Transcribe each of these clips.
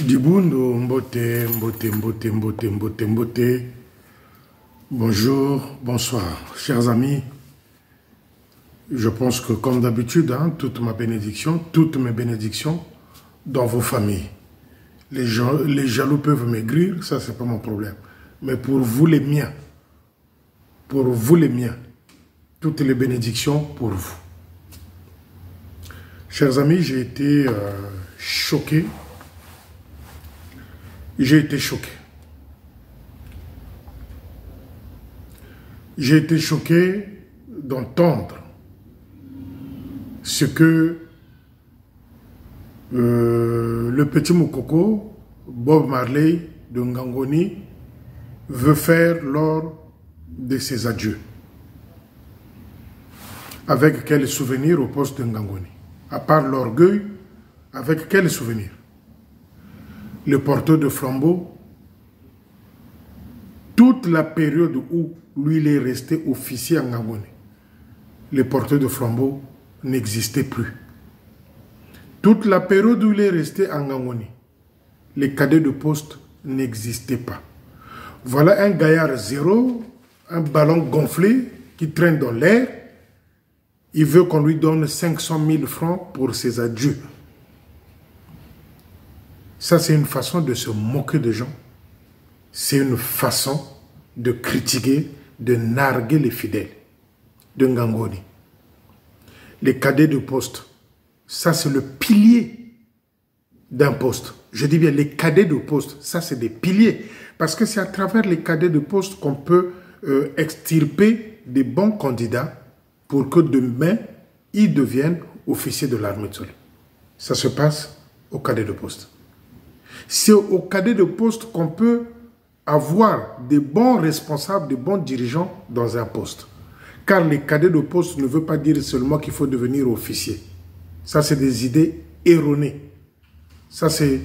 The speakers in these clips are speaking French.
Dibundo, mbote, mbote, mbote, mbote, mbote, mbote. Bonjour, bonsoir, chers amis. Je pense que comme d'habitude, toutes mes bénédictions dans vos familles. Les jaloux peuvent maigrir, ça c'est pas mon problème. Mais pour vous les miens, toutes les bénédictions pour vous. Chers amis, j'ai été choqué. J'ai été choqué. J'ai été choqué d'entendre ce que le petit Moukoko, Bob Marley de Ngangoni, veut faire lors de ses adieux. Avec quel souvenir au poste de Ngangoni? À part l'orgueil, avec quel souvenir? Le porteur de flambeau, toute la période où lui il est resté officier à Ngangoni, le porteur de flambeau n'existait plus. Toute la période où il est resté à Ngangoni, les cadets de poste n'existaient pas. Voilà un gaillard zéro, un ballon gonflé qui traîne dans l'air. Il veut qu'on lui donne 500 000 francs pour ses adieux. Ça, c'est une façon de se moquer des gens. C'est une façon de critiquer, de narguer les fidèles de Ngangoni. Les cadets de poste, ça c'est le pilier d'un poste. Je dis bien les cadets de poste, ça c'est des piliers. Parce que c'est à travers les cadets de poste qu'on peut extirper des bons candidats pour que demain, ils deviennent officiers de l'armée de soleil. Ça se passe aux cadets de poste. C'est aux cadets de poste qu'on peut avoir des bons responsables, des bons dirigeants dans un poste. Car les cadets de poste ne veut pas dire seulement qu'il faut devenir officier. Ça, c'est des idées erronées. Ça, c'est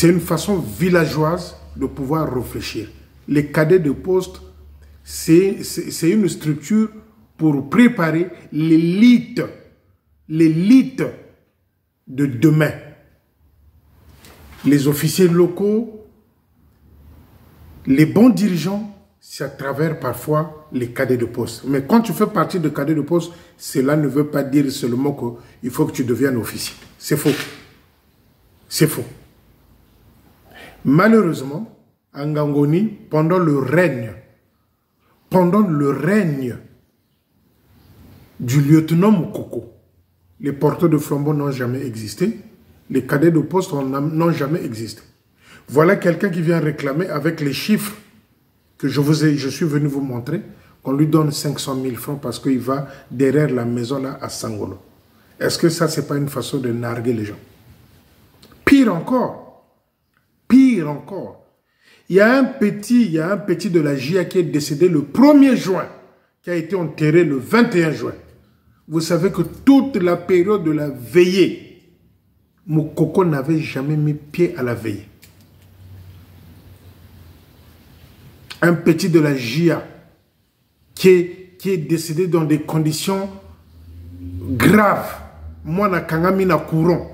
une façon villageoise de pouvoir réfléchir. Les cadets de poste, c'est une structure pour préparer l'élite de demain. Les officiers locaux, les bons dirigeants, c'est à travers parfois les cadets de poste. Mais quand tu fais partie de cadets de poste, cela ne veut pas dire seulement qu'il faut que tu deviennes officier. C'est faux. C'est faux. Malheureusement, à Ngangoni, pendant le règne du lieutenant Moukoko, les porteurs de flambeaux n'ont jamais existé. Les cadets de poste n'ont jamais existé. Voilà quelqu'un qui vient réclamer avec les chiffres que je suis venu vous montrer, qu'on lui donne 500 000 francs parce qu'il va derrière la maison là à Sangolo. Est-ce que ça, c'est pas une façon de narguer les gens? Pire encore, il y a un petit de la GIA qui est décédé le 1er juin, qui a été enterré le 21 juin. Vous savez que toute la période de la veillée, Moukoko n'avait jamais mis pied à la veillée. Un petit de la GIA qui est décédé dans des conditions graves. Moi, na kangami na courant.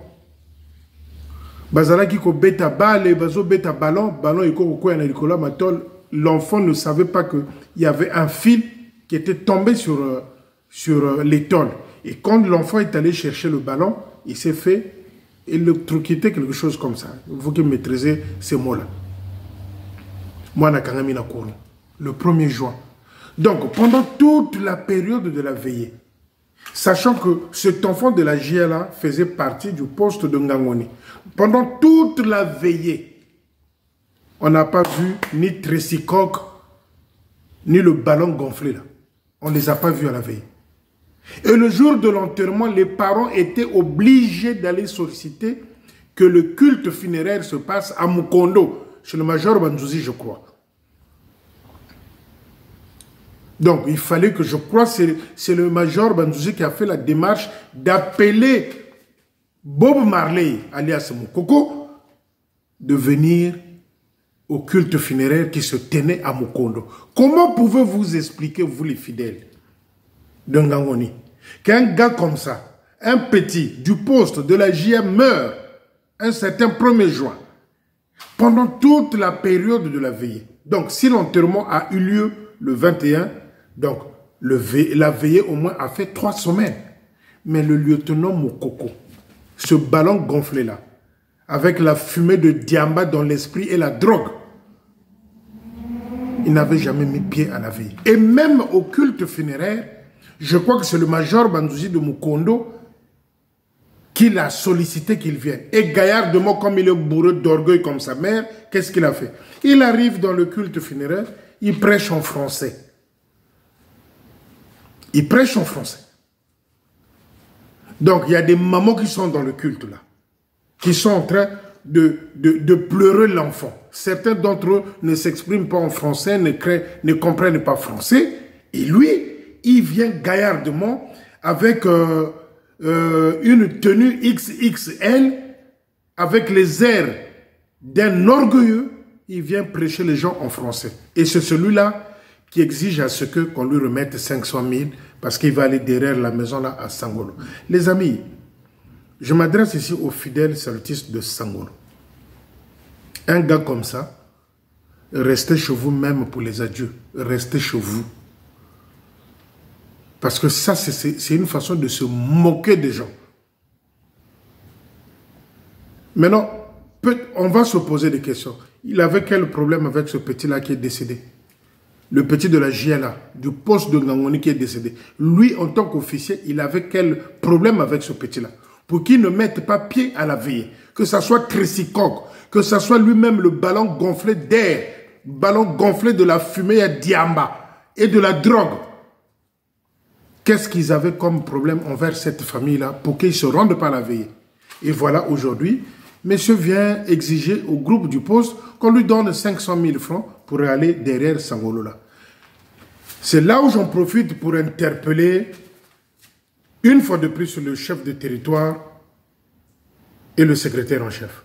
Bazalaki ko beta balle, bazo beta ballon iko ko na likola matol. L'enfant ne savait pas qu'il y avait un fil qui était tombé sur l'étole. Et quand l'enfant est allé chercher le ballon, il s'est fait électrocuter, quelque chose comme ça. Vous qui maîtrisez ces mots-là. Moi, na kangami na courant. Le 1er juin. Donc, pendant toute la période de la veillée, sachant que cet enfant de la GIA faisait partie du poste de Ngangoni, pendant toute la veillée, on n'a pas vu ni Tressicoq, ni le ballon gonflé là. On ne les a pas vus à la veillée. Et le jour de l'enterrement, les parents étaient obligés d'aller solliciter que le culte funéraire se passe à Mukondo, chez le major Banzouzi, je crois. Donc, il fallait que, je crois, c'est le major Banzouzi qui a fait la démarche d'appeler Bob Marley, alias Moukoko, de venir au culte funéraire qui se tenait à Mukondo. Comment pouvez-vous expliquer, vous les fidèles de Ngangoni, qu'un gars comme ça, un petit du poste de la GIA meurt un certain 1er juin, pendant toute la période de la veillée. Donc, si l'enterrement a eu lieu le 21, donc la veillée au moins a fait 3 semaines. Mais le lieutenant Mokoko, ce ballon gonflé là, avec la fumée de Diamba dans l'esprit et la drogue, il n'avait jamais mis pied à la veille. Et même au culte funéraire, je crois que c'est le major Bandouzi de Mukondo qui l'a sollicité qu'il vienne. Et gaillardement, comme il est bourré d'orgueil comme sa mère, qu'est-ce qu'il a fait? Il arrive dans le culte funéraire, il prêche en français. Il prêche en français. Donc, il y a des mamans qui sont dans le culte là, qui sont en train de pleurer l'enfant. Certains d'entre eux ne s'expriment pas en français, ne comprennent pas français. Et lui, il vient gaillardement avec une tenue XXL, avec les airs d'un orgueilleux. Il vient prêcher les gens en français. Et c'est celui-là qui exige à ce qu'on lui remette 500 000 parce qu'il va aller derrière la maison là à Sangolo. Les amis, je m'adresse ici aux fidèles salutistes de Sangolo. Un gars comme ça, restez chez vous même pour les adieux. Restez chez vous. Parce que ça, c'est une façon de se moquer des gens. Maintenant, on va se poser des questions. Il avait quel problème avec ce petit-là qui est décédé? Le petit de la JLA, du poste de Ngangoni qui est décédé. Lui, en tant qu'officier, il avait quel problème avec ce petit-là? Pour qu'il ne mette pas pied à la veillée. Que ça soit Tressikock, que ça soit lui-même le ballon gonflé d'air, ballon gonflé de la fumée à Diamba et de la drogue. Qu'est-ce qu'ils avaient comme problème envers cette famille-là pour qu'ils ne se rendent pas à la veillée? Et voilà, aujourd'hui, monsieur vient exiger au groupe du poste qu'on lui donne 500 000 francs pour aller derrière Sangolo là. C'est là où j'en profite pour interpeller une fois de plus le chef de territoire et le secrétaire en chef.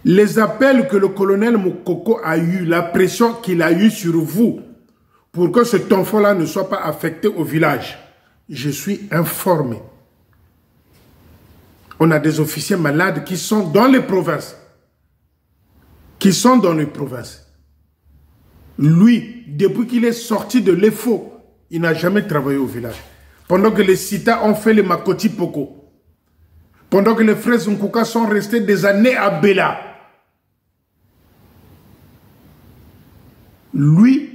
Les appels que le colonel Mokoko a eu, la pression qu'il a eue sur vous pour que cet enfant-là ne soit pas affecté au village, je suis informé. On a des officiers malades qui sont dans les provinces. Lui, depuis qu'il est sorti de l'EFO, il n'a jamais travaillé au village. Pendant que les Sita ont fait les Makoti Poko. Pendant que les frères Nkuka sont restés des années à Bela. Lui,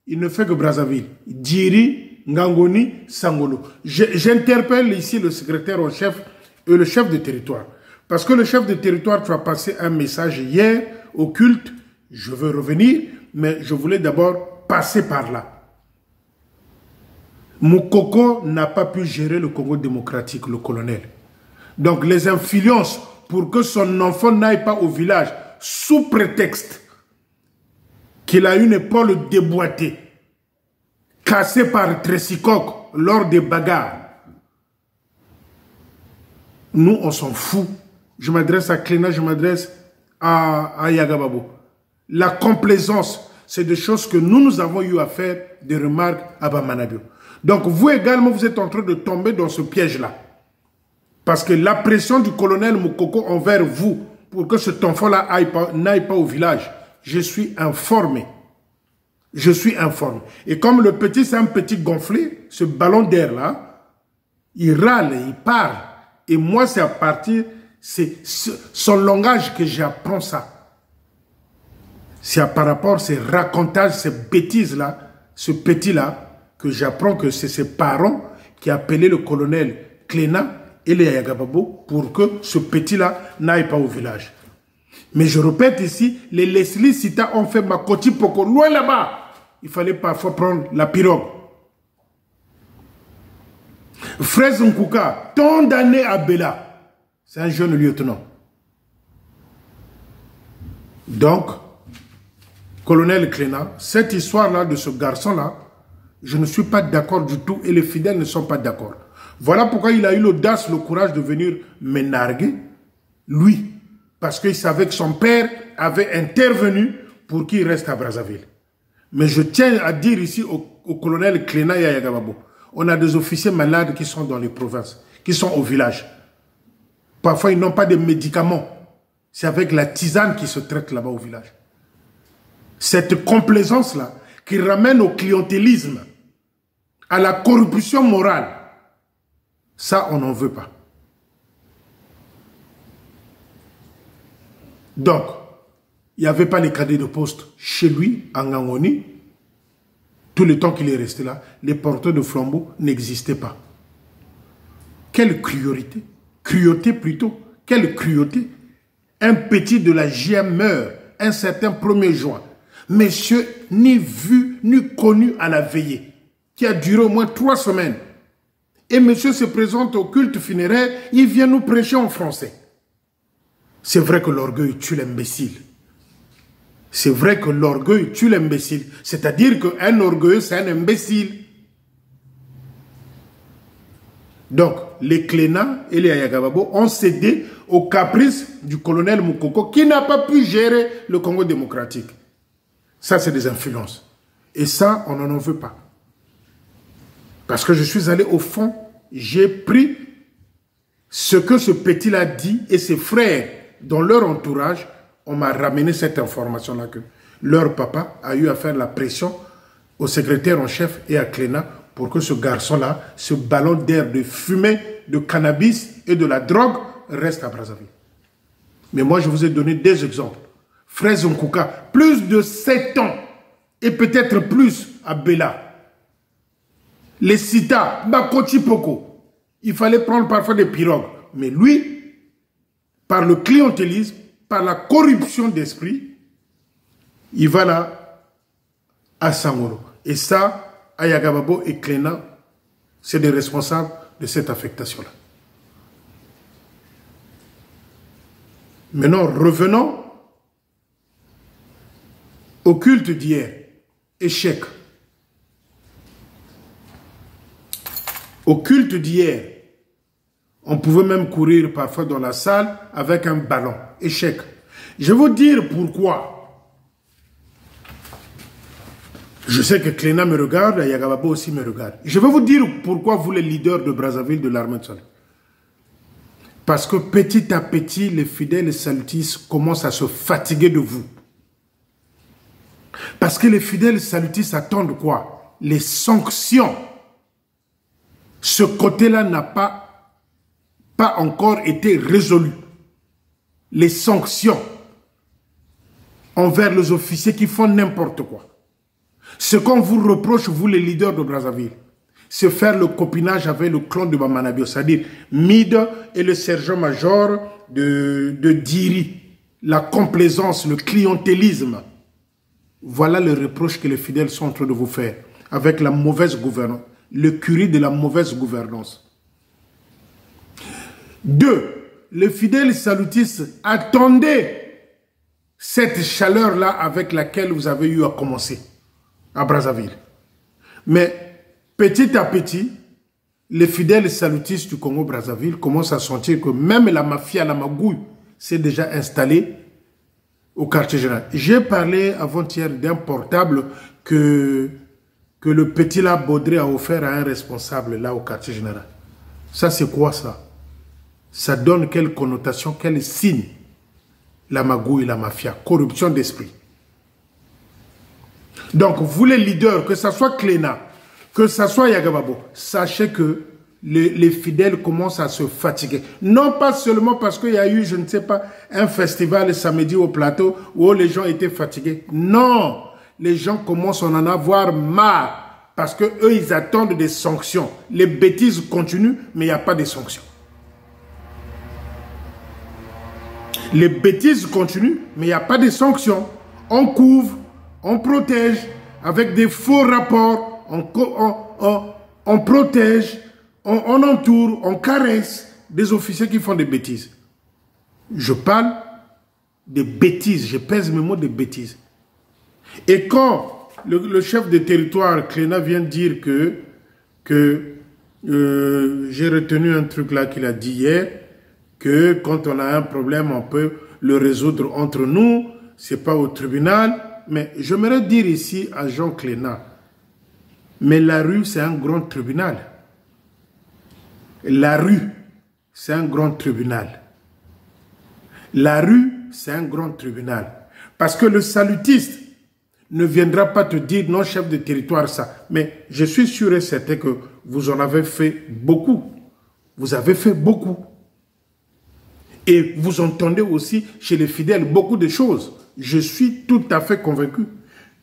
il ne fait que Brazzaville. Djiri, Ngangoni, Sangolo. J'interpelle ici le secrétaire en chef et le chef de territoire. Parce que le chef de territoire, tu as passé un message hier au culte. Je veux revenir, mais je voulais d'abord passer par là. Mokoko n'a pas pu gérer le Congo démocratique, le colonel. Donc les influences pour que son enfant n'aille pas au village, sous prétexte qu'il a une épaule déboîtée, cassée par Tressikock lors des bagarres. Nous, on s'en fout. Je m'adresse à Klena, je m'adresse à Yagababo. La complaisance, c'est des choses que nous avons eu à faire, des remarques à Bamanabio. Donc vous également, vous êtes en train de tomber dans ce piège-là. Parce que la pression du colonel Mokoko envers vous, pour que cet enfant-là n'aille pas au village, je suis informé. Je suis informé. Et comme le petit, c'est un petit gonflé, ce ballon d'air-là, il râle, il parle. Et moi, c'est à partir, c'est son langage que j'apprends ça. C'est par rapport à ces racontages, ces bêtises-là, ce petit-là, que j'apprends que c'est ses parents qui appelaient le colonel Klena et les Yagababo pour que ce petit-là n'aille pas au village. Mais je répète ici, les Leslie Sita ont fait Makoti Poko, loin là-bas. Il fallait parfois prendre la pirogue. Frère Nkuka, tant d'années à Bela, c'est un jeune lieutenant. Donc, colonel Klena, cette histoire-là de ce garçon-là, je ne suis pas d'accord du tout et les fidèles ne sont pas d'accord. Voilà pourquoi il a eu l'audace, le courage de venir me narguer, lui, parce qu'il savait que son père avait intervenu pour qu'il reste à Brazzaville. Mais je tiens à dire ici au colonel Klena et à Yagababo, on a des officiers malades qui sont dans les provinces, qui sont au village. Parfois, ils n'ont pas de médicaments. C'est avec la tisane qui se traite là-bas au village. Cette complaisance-là, qui ramène au clientélisme, à la corruption morale, ça, on n'en veut pas. Donc, il n'y avait pas les cadets de poste chez lui, en Ngangoni. Tout le temps qu'il est resté là, les porteurs de flambeaux n'existaient pas. Quelle cruauté, cruauté plutôt, quelle cruauté. Un petit de la GM meurt un certain 1er juin. Monsieur, ni vu, ni connu à la veillée, qui a duré au moins 3 semaines. Et monsieur se présente au culte funéraire, il vient nous prêcher en français. C'est vrai que l'orgueil tue l'imbécile. C'est vrai que l'orgueil tue l'imbécile. C'est-à-dire qu'un orgueilleux, c'est un imbécile. Donc, les Cléna et les Ayagababo ont cédé aux caprices du colonel Moukoko qui n'a pas pu gérer le Congo démocratique. Ça, c'est des influences. Et ça, on n'en veut pas. Parce que je suis allé au fond, j'ai pris ce que ce petit-là dit et ses frères dans leur entourage, on m'a ramené cette information-là que leur papa a eu à faire la pression au secrétaire en chef et à Cléna pour que ce garçon-là, ce ballon d'air de fumée, de cannabis et de la drogue reste à Brazzaville. Mais moi, je vous ai donné des exemples. Fraise Nkouka, plus de 7 ans et peut-être plus à Bela. Les Sita, Bakoti Poko, il fallait prendre parfois des pirogues. Mais lui, par le clientélisme, par la corruption d'esprit, il va là à Sangolo. Et ça, Ayagababo et Cléna, c'est des responsables de cette affectation-là. Maintenant, revenons au culte d'hier. Échec. Au culte d'hier, on pouvait même courir parfois dans la salle avec un ballon. Échec. Je vais vous dire pourquoi. Je sais que Cléna me regarde, Ayagababo aussi me regarde. Je vais vous dire pourquoi vous, les leaders de Brazzaville, de l'armée de Soleil. Parce que petit à petit, les fidèles salutistes commencent à se fatiguer de vous. Parce que les fidèles salutistes attendent quoi? Les sanctions. Ce côté-là n'a pas encore été résolu. Les sanctions envers les officiers qui font n'importe quoi. Ce qu'on vous reproche, vous les leaders de Brazzaville, c'est faire le copinage avec le clan de Bamanabio, c'est-à-dire Mide et le sergent-major de Diri. La complaisance, le clientélisme. Voilà le reproche que les fidèles sont en train de vous faire avec la mauvaise gouvernance, le curry de la mauvaise gouvernance. 2. Les fidèles salutistes attendaient cette chaleur-là avec laquelle vous avez eu à commencer à Brazzaville. Mais petit à petit, les fidèles salutistes du Congo-Brazzaville commencent à sentir que même la mafia, la magouille, s'est déjà installée au quartier général. J'ai parlé avant-hier d'un portable que le petit là Baudré a offert à un responsable là au quartier général. Ça, c'est quoi ça? Ça donne quelle connotation, quel signe? La magouille, la mafia, corruption d'esprit. Donc, vous les leaders, que ce soit Cléna, que ce soit Ayagababo, sachez que les fidèles commencent à se fatiguer. Non pas seulement parce qu'il y a eu, je ne sais pas, un festival samedi au plateau où les gens étaient fatigués. Non, les gens commencent à en avoir marre parce qu'eux, ils attendent des sanctions. Les bêtises continuent, mais il n'y a pas de sanctions. Les bêtises continuent, mais il n'y a pas de sanctions. On couvre, on protège, avec des faux rapports, on protège, on entoure, on caresse des officiers qui font des bêtises. Je parle de bêtises, je pèse mes mots de bêtises. Et quand le chef de territoire, Cléna, vient dire que j'ai retenu un truc là qu'il a dit hier, que quand on a un problème, on peut le résoudre entre nous, c'est pas au tribunal. Mais j'aimerais dire ici à Jean Cléna, mais la rue, c'est un grand tribunal. La rue, c'est un grand tribunal. La rue, c'est un grand tribunal. Parce que le salutiste ne viendra pas te dire, non, chef de territoire, ça. Mais je suis sûr et certain que vous en avez fait beaucoup. Vous avez fait beaucoup. Et vous entendez aussi chez les fidèles beaucoup de choses. Je suis tout à fait convaincu.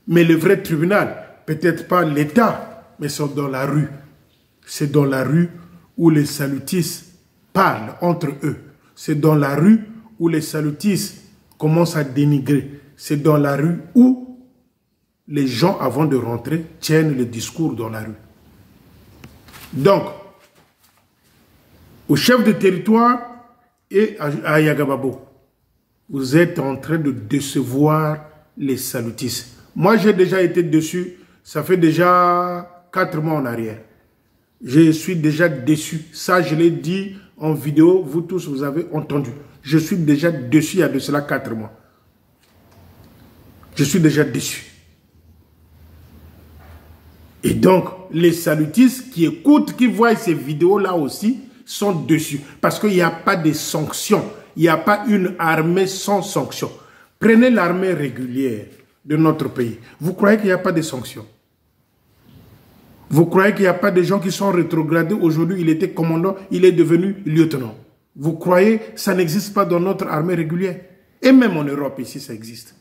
Mais le vrai tribunal, peut-être pas l'État, mais c'est dans la rue. C'est dans la rue où les salutistes parlent entre eux. C'est dans la rue où les salutistes commencent à dénigrer. C'est dans la rue où les gens, avant de rentrer, tiennent le discours dans la rue. Donc, au chef de territoire et à Yagababo, vous êtes en train de décevoir les salutistes. Moi, j'ai déjà été déçu. Ça fait déjà 4 mois en arrière. Je suis déjà déçu. Ça, je l'ai dit en vidéo. Vous tous, vous avez entendu. Je suis déjà déçu il y a de cela 4 mois. Je suis déjà déçu. Et donc, les salutistes qui écoutent, qui voient ces vidéos-là aussi, sont déçus. Parce qu'il n'y a pas de sanctions. Il n'y a pas une armée sans sanctions. Prenez l'armée régulière de notre pays. Vous croyez qu'il n'y a pas de sanctions? Vous croyez qu'il n'y a pas de gens qui sont rétrogradés? Aujourd'hui, il était commandant, il est devenu lieutenant. Vous croyez que ça n'existe pas dans notre armée régulière? Et même en Europe, ici, ça existe.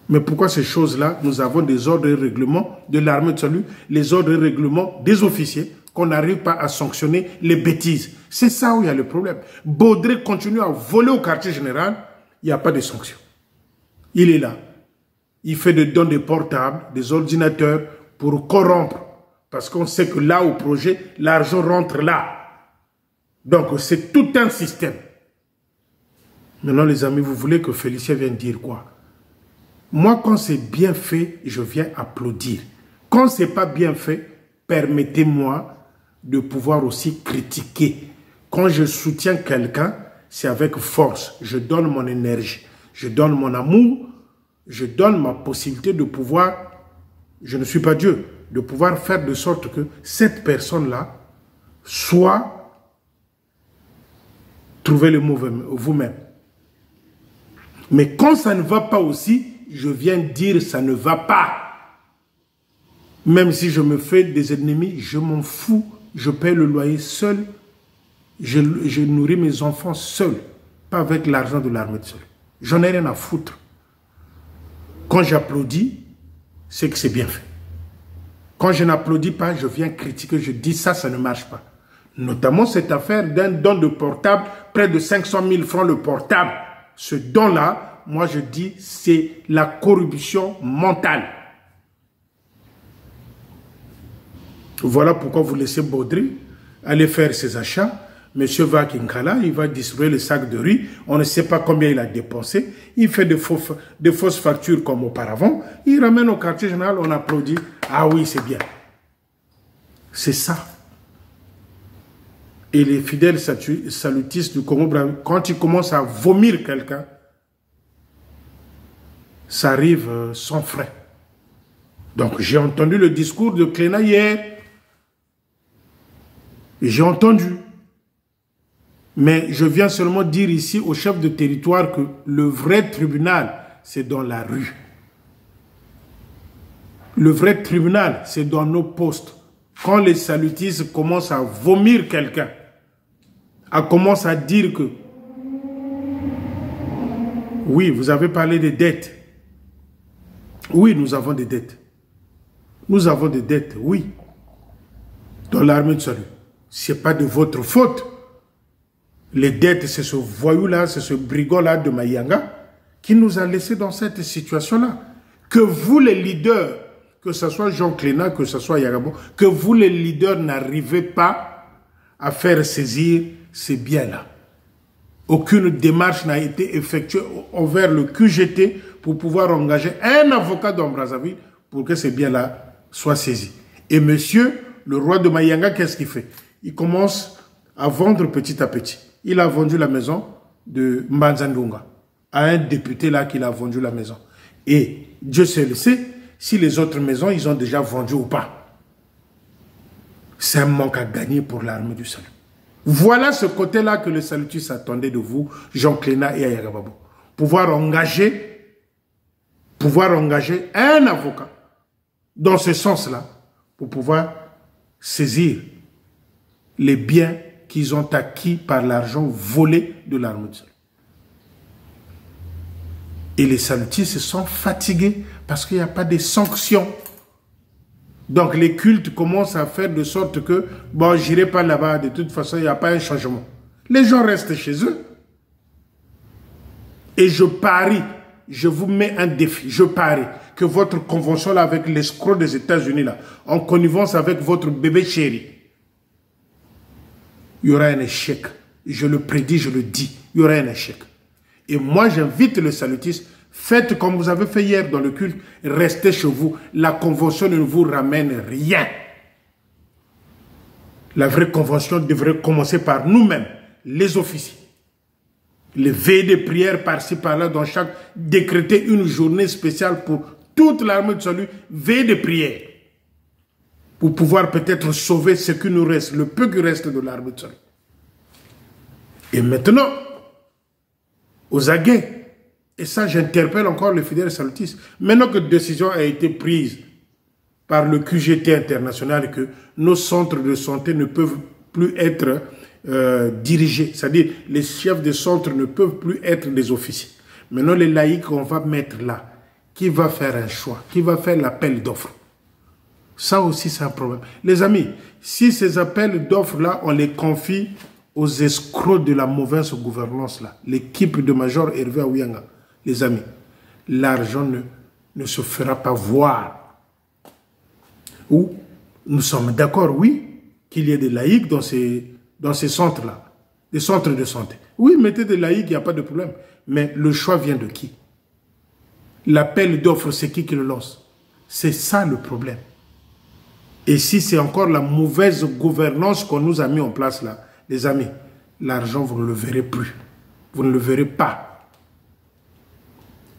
Mais pourquoi ces choses-là, nous avons des ordres et règlements de l'armée de salut, les ordres et règlements des officiers, qu'on n'arrive pas à sanctionner les bêtises? C'est ça où il y a le problème. Baudré continue à voler au quartier général, il n'y a pas de sanctions. Il est là. Il fait des dons de portables, des ordinateurs pour corrompre. Parce qu'on sait que là, au projet, l'argent rentre là. Donc, c'est tout un système. Maintenant, les amis, vous voulez que Félicien vienne dire quoi? Moi, quand c'est bien fait, je viens applaudir. Quand c'est pas bien fait, permettez-moi de pouvoir aussi critiquer. Quand je soutiens quelqu'un, c'est avec force. Je donne mon énergie, je donne mon amour, je donne ma possibilité de pouvoir, je ne suis pas Dieu, de pouvoir faire de sorte que cette personne-là soit, trouvez le mot vous-même. Mais quand ça ne va pas aussi, je viens dire ça ne va pas. Même si je me fais des ennemis, je m'en fous. Je paie le loyer seul. Je nourris mes enfants seul. Pas avec l'argent de l'armée de seul. J'en ai rien à foutre. Quand j'applaudis, c'est que c'est bien fait. Quand je n'applaudis pas, je viens critiquer. Je dis ça, ça ne marche pas. Notamment cette affaire d'un don de portable, près de 500 000 francs le portable. Ce don-là, moi je dis, c'est la corruption mentale. Voilà pourquoi vous laissez Baudry aller faire ses achats. Monsieur va à Kinkala, il va distribuer le sac de riz. On ne sait pas combien il a dépensé. Il fait de fausses factures comme auparavant. Il ramène au quartier général, on applaudit. Ah oui, c'est bien. C'est ça. Et les fidèles salutistes du Congo, quand ils commencent à vomir quelqu'un, ça arrive sans frais. Donc j'ai entendu le discours de Cléna hier. J'ai entendu. Mais je viens seulement dire ici au chef de territoire que le vrai tribunal, c'est dans la rue. Le vrai tribunal, c'est dans nos postes. Quand les salutistes commencent à vomir quelqu'un, commencent à dire que oui, vous avez parlé des dettes. Oui, nous avons des dettes. Nous avons des dettes, oui. Dans l'armée de salut. Ce n'est pas de votre faute. Les dettes, c'est ce voyou-là, c'est ce brigand-là de Mayanga qui nous a laissés dans cette situation-là. Que vous, les leaders, que ce soit Jean Cléna, que ce soit Yagabo, que vous, les leaders, n'arrivez pas à faire saisir ces biens-là. Aucune démarche n'a été effectuée envers le QGT pour pouvoir engager un avocat dans Brazzaville pour que ces biens-là soient saisis. Et monsieur, le roi de Mayanga, qu'est-ce qu'il fait? Il commence à vendre petit à petit. Il a vendu la maison de Mbanzandunga à un député là qu'il a vendu la maison. Et Dieu seul le sait si les autres maisons, ils ont déjà vendu ou pas. C'est un manque à gagner pour l'armée du salut. Voilà ce côté-là que le salutis attendait de vous, Jean Cléna et Ayagababo. Pouvoir engager un avocat dans ce sens-là pour pouvoir saisir les biens qu'ils ont acquis par l'argent volé de l'armée de salut. Et les salutis se sont fatigués parce qu'il n'y a pas de sanctions. Donc les cultes commencent à faire de sorte que, bon, j'irai pas là-bas, de toute façon, il n'y a pas un changement. Les gens restent chez eux. Et je parie, je vous mets un défi, je parie que votre convention là avec l'escroc des États-Unis là, en connivence avec votre bébé chéri, il y aura un échec. Je le prédis, je le dis, il y aura un échec. Et moi, j'invite le salutiste, faites comme vous avez fait hier dans le culte, restez chez vous. La convention ne vous ramène rien. La vraie convention devrait commencer par nous-mêmes, les officiers. Les veillées de prière par-ci, par-là, dans chaque... Décréter une journée spéciale pour toute l'armée de salut, veillée de prière. Pour pouvoir peut-être sauver ce qui nous reste, le peu qui reste de l'armée de salut. Et maintenant, aux aguets, et ça j'interpelle encore les fidèles salutistes, maintenant que décision a été prise par le QGT international et que nos centres de santé ne peuvent plus être dirigés, c'est-à-dire les chefs de centre ne peuvent plus être des officiers. Maintenant les laïcs qu'on va mettre là, qui va faire un choix, qui va faire l'appel d'offres? Ça aussi c'est un problème. Les amis, si ces appels d'offres là, on les confie aux escrocs de la mauvaise gouvernance là, l'équipe de Major Hervé Aouyanga, les amis, l'argent ne se fera pas voir. Ou nous sommes d'accord, oui, qu'il y ait des laïcs dans ces centres-là, des centres de santé. Oui, mettez des laïcs, il n'y a pas de problème. Mais le choix vient de qui? L'appel d'offres, c'est qui le lance? C'est ça le problème. Et si c'est encore la mauvaise gouvernance qu'on nous a mis en place là, les amis, l'argent, vous ne le verrez plus. Vous ne le verrez pas.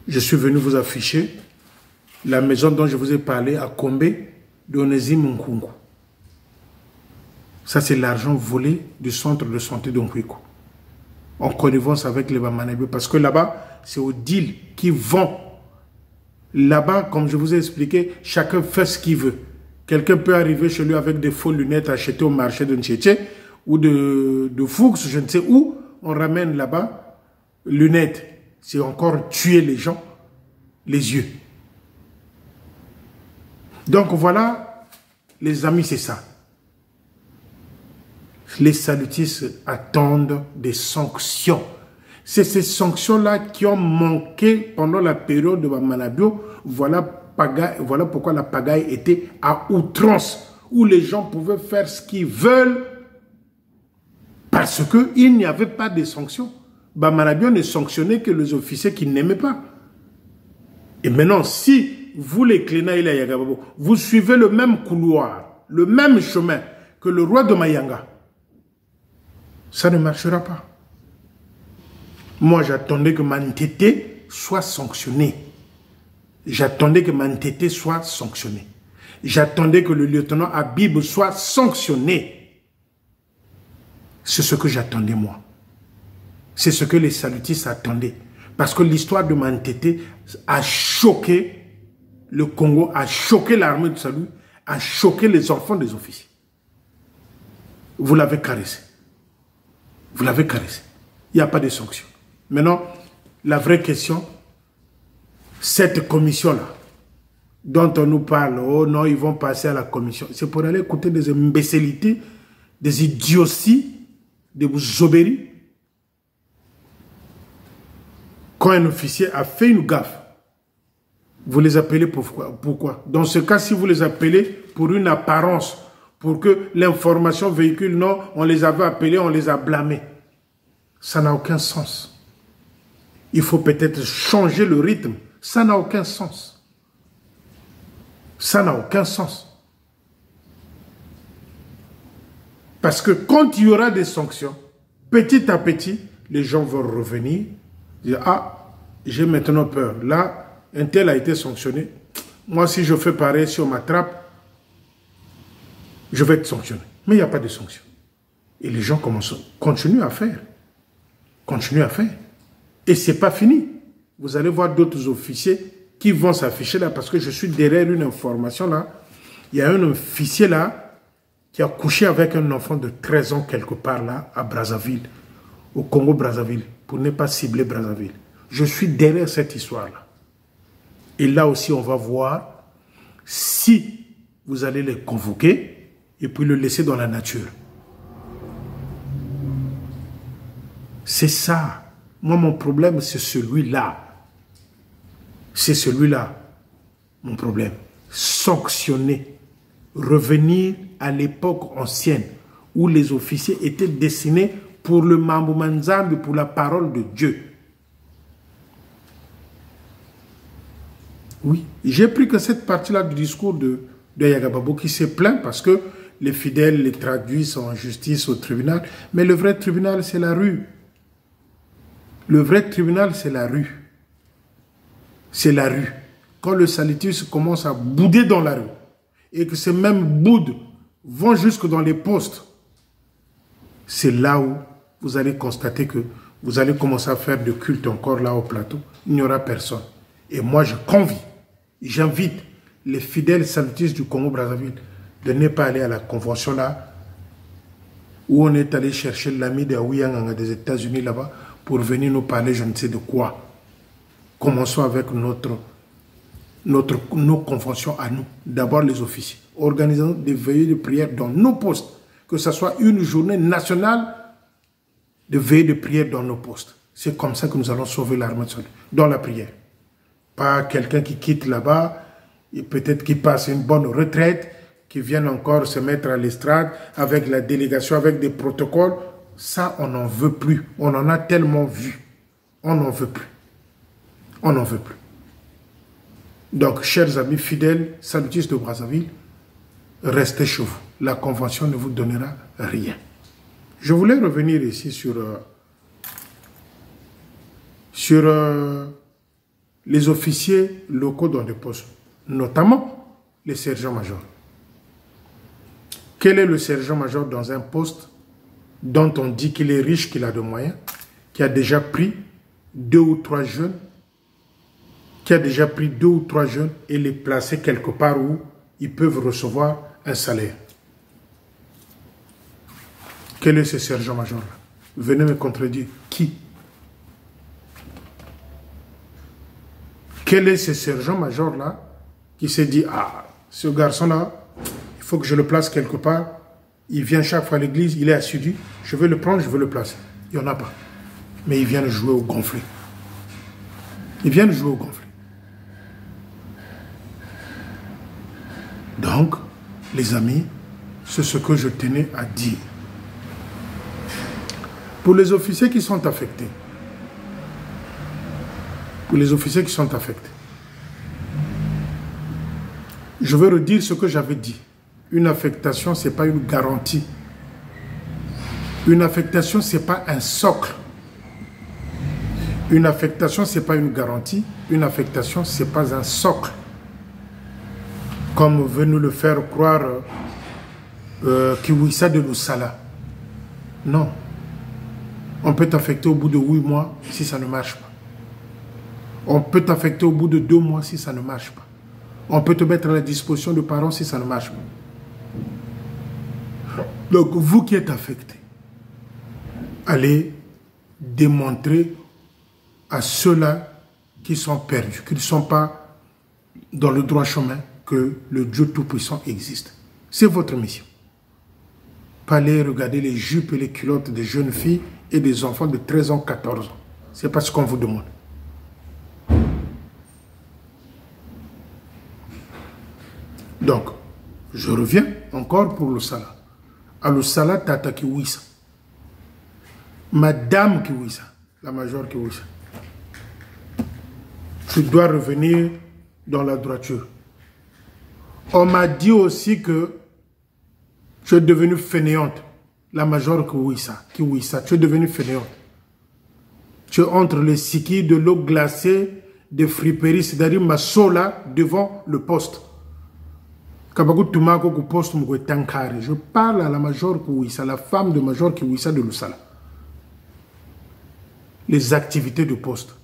Je suis venu vous afficher la maison dont je vous ai parlé à Kombe, d'Onésime Nkungu. Ça, c'est l'argent volé du centre de santé d'Onkwiko. En connivence avec les Bamanabio. Parce que là-bas, c'est au deal qui vend. Là-bas, comme je vous ai expliqué, chacun fait ce qu'il veut. Quelqu'un peut arriver chez lui avec des faux lunettes achetées au marché de Ntchétché ou de Fuchs, je ne sais où. On ramène là-bas, lunettes. C'est encore tuer les gens, les yeux. Donc voilà, les amis, c'est ça. Les salutistes attendent des sanctions. C'est ces sanctions-là qui ont manqué pendant la période de Bamanabio. Voilà pourquoi la pagaille était à outrance, où les gens pouvaient faire ce qu'ils veulent parce qu'il n'y avait pas de sanctions. Bamanabio ne sanctionnait que les officiers qu'il n'aimait pas. Et maintenant, si vous, les Cléna et les Ayagababo, vous suivez le même couloir, le même chemin que le roi de Mayanga, ça ne marchera pas. Moi, j'attendais que Mantete soit sanctionné. J'attendais que Mantete soit sanctionné. J'attendais que le lieutenant Habib soit sanctionné. C'est ce que j'attendais, moi. C'est ce que les salutistes attendaient. Parce que l'histoire de Mantete a choqué le Congo, a choqué l'armée de salut, a choqué les enfants des officiers. Vous l'avez caressé. Vous l'avez caressé. Il n'y a pas de sanction. Maintenant, la vraie question, cette commission-là, dont on nous parle, oh non, ils vont passer à la commission, c'est pour aller écouter des imbécilités, des idioties, des zoberies. Quand un officier a fait une gaffe, vous les appelez pourquoi? Dans ce cas, si vous les appelez pour une apparence, pour que l'information véhicule, non, on les avait appelés, on les a blâmés. Ça n'a aucun sens. Il faut peut-être changer le rythme. Ça n'a aucun sens. Ça n'a aucun sens. Parce que quand il y aura des sanctions, petit à petit, les gens vont revenir, dire, ah, j'ai maintenant peur. Là, un tel a été sanctionné. Moi, si je fais pareil, si on m'attrape, je vais être sanctionné. Mais il n'y a pas de sanction. Et les gens continuent à faire. Continuent à faire. Et ce n'est pas fini. Vous allez voir d'autres officiers qui vont s'afficher là parce que je suis derrière une information là. Il y a un officier là qui a couché avec un enfant de 13 ans quelque part là à Brazzaville, au Congo-Brazzaville, pour ne pas cibler Brazzaville. Je suis derrière cette histoire là. Et là aussi on va voir si vous allez les convoquer et puis le laisser dans la nature. C'est ça. Moi, mon problème, c'est celui-là. C'est celui-là, mon problème. Sanctionner. Revenir à l'époque ancienne où les officiers étaient destinés pour le Mambo Nzambi, pour la parole de Dieu. Oui, j'ai pris que cette partie-là du discours de Yagababo qui s'est plaint parce que les fidèles les traduisent en justice au tribunal. Mais le vrai tribunal, c'est la rue. Le vrai tribunal, c'est la rue. C'est la rue. Quand le salitus commence à bouder dans la rue et que ces mêmes boudes vont jusque dans les postes, c'est là où vous allez constater que vous allez commencer à faire de culte encore là au plateau. Il n'y aura personne. Et moi, je convie, j'invite les fidèles salitistes du Congo-Brazzaville de ne pas aller à la convention là où on est allé chercher l'ami de Ouyang des États-Unis là-bas pour venir nous parler je ne sais de quoi. Commençons avec nos conventions à nous. D'abord les officiers. Organisons des veillées de prière dans nos postes. Que ce soit une journée nationale de veillée de prière dans nos postes. C'est comme ça que nous allons sauver l'armée de Salut. Dans la prière. Pas quelqu'un qui quitte là-bas et peut-être qui passe une bonne retraite, qui vienne encore se mettre à l'estrade avec la délégation, avec des protocoles. Ça, on n'en veut plus. On en a tellement vu. On n'en veut plus. On n'en veut plus. Donc, chers amis fidèles, salutistes de Brazzaville, restez chez vous. La convention ne vous donnera rien. Je voulais revenir ici sur les officiers locaux dans les postes, notamment les sergents-majors. Quel est le sergent-major dans un poste dont on dit qu'il est riche, qu'il a de moyens, qui a déjà pris 2 ou 3 jeunes, et les placer quelque part où ils peuvent recevoir un salaire? Quel est ce sergent-major-là? Venez me contredire. Qui? Quel est ce sergent-major-là qui s'est dit, ah, ce garçon-là, il faut que je le place quelque part. Il vient chaque fois à l'église, il est assidu. Je vais le prendre, je veux le placer. Il n'y en a pas. Mais ils viennent jouer au gonflé. Ils viennent jouer au gonflé. Donc, les amis, c'est ce que je tenais à dire. Pour les officiers qui sont affectés, je veux redire ce que j'avais dit. Une affectation, ce n'est pas une garantie. Une affectation, ce n'est pas un socle. Une affectation, ce n'est pas une garantie. Une affectation, ce n'est pas un socle. Comme veut nous le faire croire Kiwissa de Loussala. Non. On peut t'affecter au bout de 8 mois si ça ne marche pas. On peut t'affecter au bout de 2 mois si ça ne marche pas. On peut te mettre à la disposition de parents si ça ne marche pas. Donc, vous qui êtes affecté, allez démontrer à ceux-là qui sont perdus, qui ne sont pas dans le droit chemin, que le Dieu Tout-Puissant existe. C'est votre mission. Pas aller regarder les jupes et les culottes des jeunes filles et des enfants de 13 ans, 14 ans. Ce n'est pas ce qu'on vous demande. Donc, je reviens encore pour le Sala. À le Sala, Tata Kiwissa. Madame Kiwissa, la majeure Kiwissa. Tu dois revenir dans la droiture. On m'a dit aussi que tu es devenue fainéante. La majeure Kiwissa, tu es devenue fainéante. Tu es entre les sikis, de l'eau glacée, des friperies, c'est-à-dire ma sola devant le poste. Je parle à la Major Kouissa, la femme de Major Kouissa de Loussala. Les activités de poste.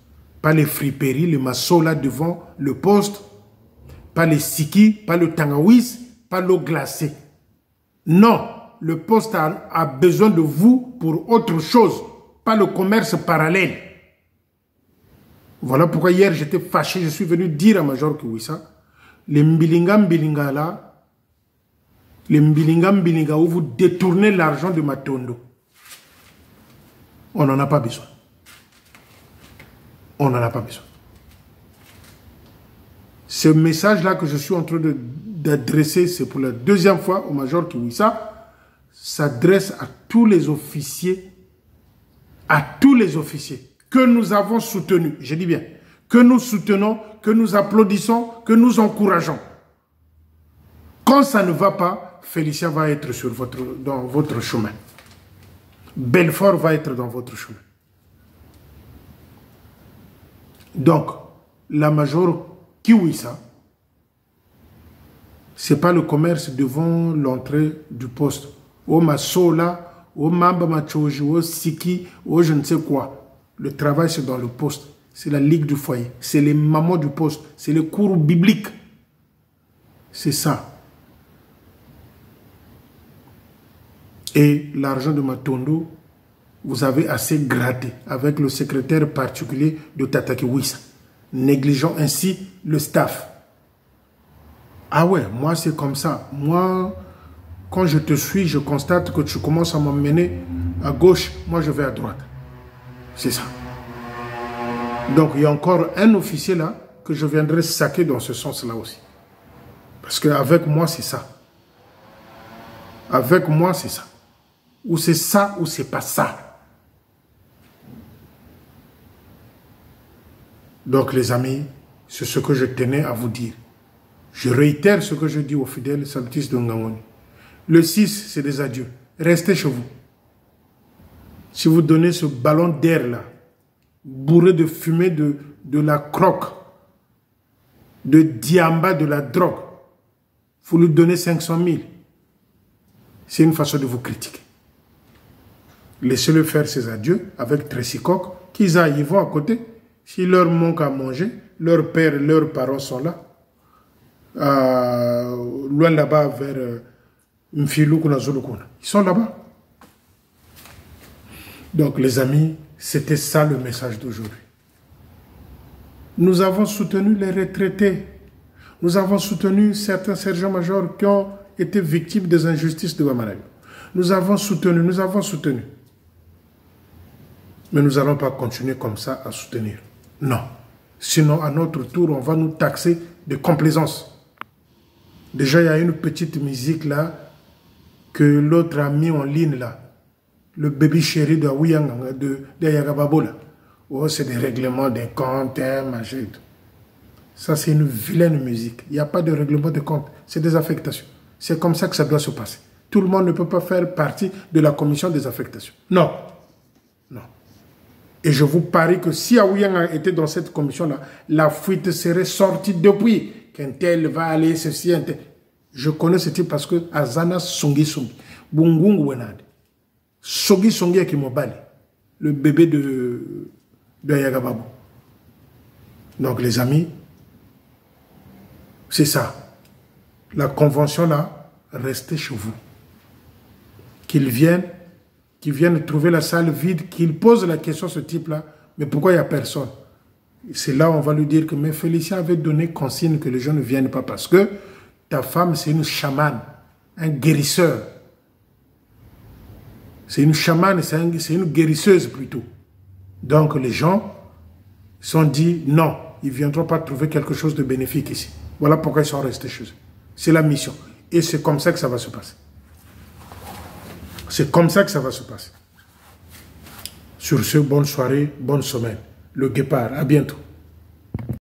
Pas les friperies, les massos là devant le poste. Pas les siki, pas le tangawis, pas l'eau glacée. Non, le poste a besoin de vous pour autre chose. Pas le commerce parallèle. Voilà pourquoi hier j'étais fâché. Je suis venu dire à Major Kouissa, les mbilinga là, les mbilinga où vous détournez l'argent de Matondo. On n'en a pas besoin. On n'en a pas besoin. Ce message-là que je suis en train d'adresser, c'est pour la deuxième fois au Major Kouissa, s'adresse à tous les officiers, que nous avons soutenus, je dis bien, que nous soutenons, que nous applaudissons, que nous encourageons. Quand ça ne va pas, Félicien va être dans votre chemin. Belfort va être dans votre chemin. Donc, la Major Kouissa, ce n'est pas le commerce devant l'entrée du poste. Au Masola, au Mamba Machoji, au Siki, au je ne sais quoi. Le travail, c'est dans le poste. C'est la ligue du foyer. C'est les mamans du poste. C'est les cours bibliques. C'est ça. Et l'argent de Matondo, vous avez assez gratté avec le secrétaire particulier de Tataki Wissa, négligeant ainsi le staff. Ah ouais, moi c'est comme ça. Moi, quand je te suis, je constate que tu commences à m'emmener à gauche, moi je vais à droite. C'est ça. Donc il y a encore un officier là que je viendrai saquer dans ce sens-là aussi. Parce qu'avec moi c'est ça. Avec moi c'est ça. Ou c'est ça ou c'est pas ça. Donc les amis, c'est ce que je tenais à vous dire. Je réitère ce que je dis aux fidèles salutistes de Ngangoni. Le 6, c'est des adieux. Restez chez vous. Si vous donnez ce ballon d'air là, bourré de fumée de la croque, de diamba, de la drogue, vous lui donnez 500 000. C'est une façon de vous critiquer. Laissez-le faire ses adieux avec Tracy Coq, qu'ils aillent, ils vont à côté. S'il leur manque à manger, leur père et leurs parents sont là. Loin là-bas vers Mfilou-Kuna, Zulu-Kuna. Ils sont là-bas. Donc les amis, c'était ça le message d'aujourd'hui. Nous avons soutenu les retraités. Nous avons soutenu certains sergents-majors qui ont été victimes des injustices de Bamarayo. Nous avons soutenu, nous avons soutenu. Mais nous n'allons pas continuer comme ça à soutenir. Non. Sinon, à notre tour, on va nous taxer de complaisance. Déjà, il y a une petite musique là que l'autre a mis en ligne là. Le bébé chéri de Aouyanga, de Yagababo là. Oh, c'est des règlements des comptes, machin. Ça, c'est une vilaine musique. Il n'y a pas de règlement de compte. C'est des affectations. C'est comme ça que ça doit se passer. Tout le monde ne peut pas faire partie de la commission des affectations. Non. Non. Et je vous parie que si Aouyanga était dans cette commission-là, la fuite serait sortie depuis. Qu'un tel va aller, ceci, un tel. Je connais ce type parce que Azana Songi Songi. Bungungu Wenade. Songi Songi Akimobali. Le bébé de Yagababo. Donc les amis, c'est ça. La convention là, restez chez vous. Qu'ils viennent trouver la salle vide, qu'ils posent la question à ce type-là, mais pourquoi il n'y a personne? C'est là où on va lui dire que mais Félicien avait donné consigne que les gens ne viennent pas parce que ta femme c'est une chamane, un guérisseur. C'est une chamane, c'est une guérisseuse plutôt. Donc les gens sont dit non, ils ne viendront pas trouver quelque chose de bénéfique ici. Voilà pourquoi ils sont restés chez eux. C'est la mission. Et c'est comme ça que ça va se passer. C'est comme ça que ça va se passer. Sur ce, bonne soirée, bonne semaine. Le Guépard, à bientôt.